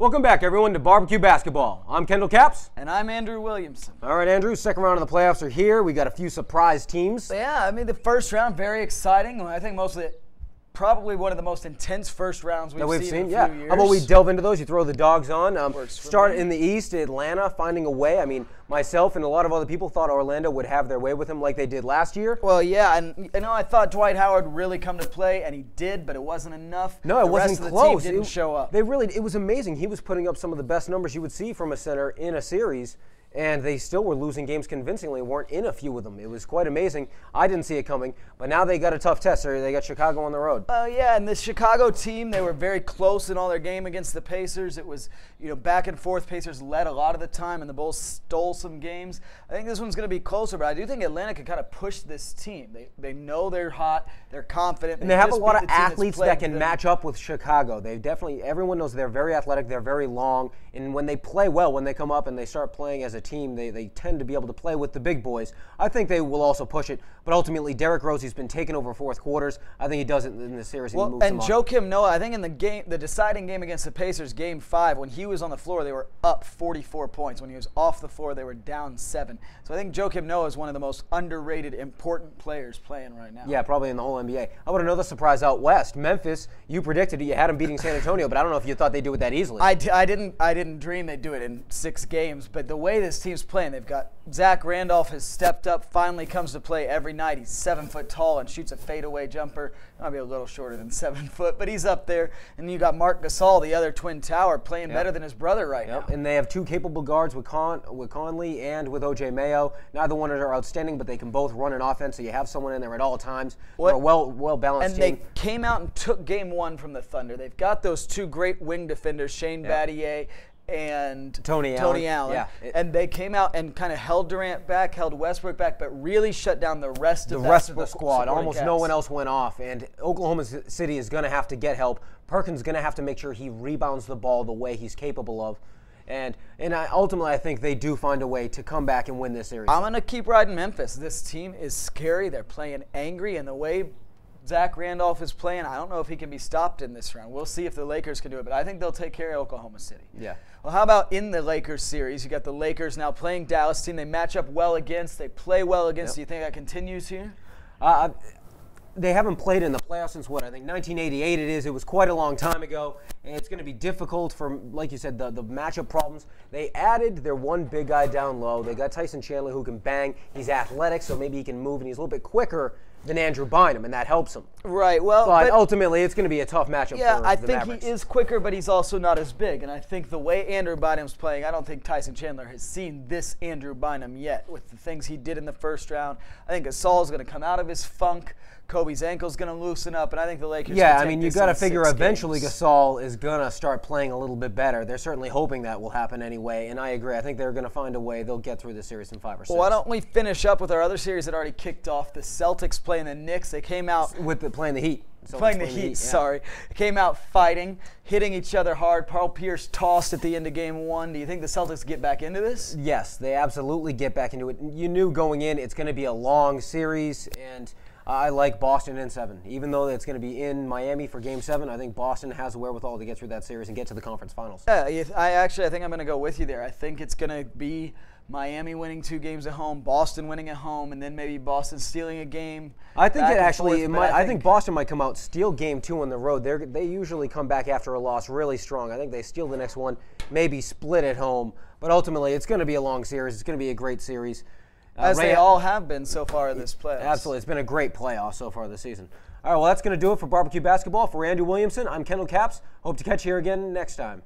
Welcome back, everyone, to BBQ Basketball. I'm Kendall Capps. And I'm Andrew Williamson. All right, Andrew, second round of the playoffs are here. We got a few surprise teams. Yeah, I mean, the first round, very exciting. I think mostly probably one of the most intense first rounds we've seen in a few years. How about we delve into those? You throw the dogs on. Start in the East, Atlanta finding a way. I mean, myself and a lot of other people thought Orlando would have their way with him like they did last year. Well, yeah, and I thought Dwight Howard really come to play, and he did, but it wasn't enough. No, it wasn't close. The team didn't show up. It was amazing. He was putting up some of the best numbers you would see from a center in a series. And they still were losing games convincingly, weren't in a few of them. It was quite amazing. I didn't see it coming, but now they got a tough test. They got Chicago on the road. Yeah, and the Chicago team, they were very close in all their game against the Pacers. It was, back and forth. Pacers led a lot of the time, and the Bulls stole some games. I think this one's going to be closer, but I do think Atlanta can kind of push this team. They know they're hot. They're confident. And they have a lot of athletes that can match up with Chicago. Everyone knows they're very athletic. They're very long. And when they play well, when they come up and they start playing as a team, they tend to be able to play with the big boys. I think they will also push it. But ultimately, Derrick Rose, he's been taking over fourth quarters. I think he does it in this series. Well, and Joakim Noah, I think in the deciding game against the Pacers, Game 5, when he was on the floor, they were up 44 points. When he was off the floor, they were down 7. So I think Joakim Noah is one of the most underrated, important players playing right now. Yeah, probably in the whole NBA. How about another surprise out west? Memphis, you predicted it. You had them beating San Antonio, but I don't know if you thought they'd do it that easily. I didn't dream they'd do it in 6 games, but the way this team's playing, they've got Zach Randolph has stepped up, finally comes to play every night. He's 7 foot tall and shoots a fadeaway jumper. Might be a little shorter than 7 foot, but he's up there. And you got Marc Gasol, the other twin tower, playing better than his brother right now. And they have 2 capable guards with Conley and with O.J. Mayo. Neither one are outstanding, but they can both run an offense, so you have someone in there at all times. They're a well-balanced team. And they came out and took Game 1 from the Thunder. They've got those 2 great wing defenders, Shane Battier and Tony Allen. Yeah. And they came out and kind of held Durant back, held Westbrook back, but really shut down the rest of the squad. Almost no one else went off. And Oklahoma City is going to have to get help. Perkins is going to have to make sure he rebounds the ball the way he's capable of. And ultimately, I think they do find a way to come back and win this series. I'm going to keep riding Memphis. This team is scary. They're playing angry, and the way Zach Randolph is playing, I don't know if he can be stopped in this round. We'll see if the Lakers can do it, but I think they'll take care of Oklahoma City. Yeah. Well, how about in the Lakers series? You got the Lakers now playing Dallas team. They match up well against. They play well against. Do you think that continues here? They haven't played in the playoffs since what? I think 1988 it is. It was quite a long time ago, and it's going to be difficult for, like you said, the matchup problems. They added their one big guy down low. They got Tyson Chandler who can bang. He's athletic, so maybe he can move, and he's a little bit quicker than Andrew Bynum, and that helps him. Right, well, but ultimately it's going to be a tough matchup for the Mavericks. I think he is quicker, but he's also not as big, and I think the way Andrew Bynum's playing, I don't think Tyson Chandler has seen this Andrew Bynum yet with the things he did in the first round. I think Gasol's going to come out of his funk. Kobe's ankle's going to loosen up, and I think the Lakers Yeah, can I mean, you got to figure eventually Gasol is going to start playing a little bit better. They're certainly hoping that will happen anyway, and I agree. I think they're going to find a way. They'll get through the series in 5 or 6. Well, why don't we finish up with our other series that already kicked off? The Celtics playing the Knicks. They came out playing the Heat. Playing the Heat, sorry. They came out fighting, hitting each other hard. Paul Pierce tossed at the end of Game 1. Do you think the Celtics get back into this? Yes, they absolutely get back into it. You knew going in it's going to be a long series, and I like Boston in 7. Even though it's going to be in Miami for Game 7, I think Boston has the wherewithal to get through that series and get to the conference finals. I think I'm going to go with you there. I think it's going to be Miami winning 2 games at home, Boston winning at home, and then maybe Boston stealing a game. I think I think Boston might come out, steal Game 2 on the road. They usually come back after a loss really strong. I think they steal the next one, maybe split at home. But ultimately, it's going to be a long series. It's going to be a great series. As they all have been so far in this playoffs. Absolutely. It's been a great playoff so far this season. All right, well, that's going to do it for BBQ Basketball. For Andrew Williamson, I'm Kendall Capps. Hope to catch you here again next time.